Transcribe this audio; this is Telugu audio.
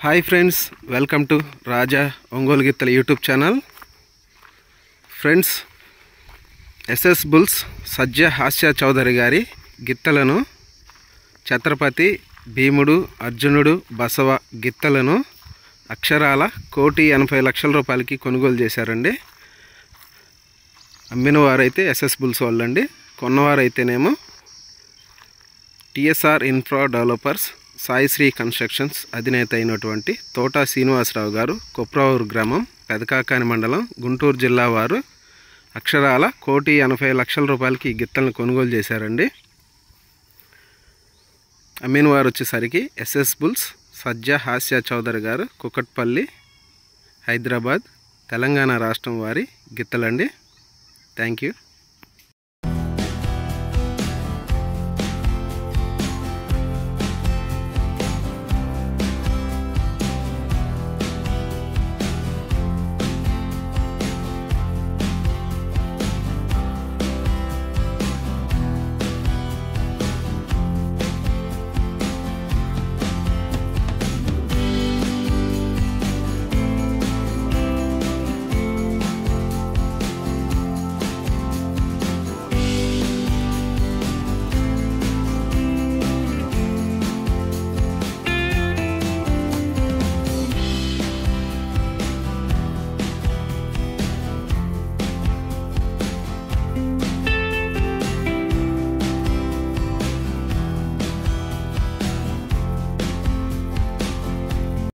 Hi friends, welcome to Raja Ongole గిత్తల YouTube channel. Friends, SS bulls Sajja Hasya Chowdary గారి గిత్తలను ఛత్రపతి, భీముడు, అర్జునుడు, బసవ గిత్తలను అక్షరాల 1,80,00,000 రూపాయలకి కొనుగోలు చేశారండి. అమ్మిన వారైతే ఎస్ఎస్ బుల్స్ వాళ్ళండి. కొన్నవారైతేనేమో TSR infra developers, Saisri constructions అధినేత అయినటువంటి తోటా శ్రీనివాసరావు గారు, కొప్రావూరు గ్రామం, పెదకాకాని మండలం, గుంటూరు జిల్లా వారు అక్షరాల 1,80,00,000 రూపాయలకి ఈ గిత్తలను కొనుగోలు చేశారండి. అమ్మిన వారు వచ్చేసరికి ఎస్ఎస్ బుల్స్ సజ్జ హాస్య చౌదరి గారు, కుకట్పల్లి, హైదరాబాద్, తెలంగాణ రాష్ట్రం వారి గిత్తలండి. Thank you.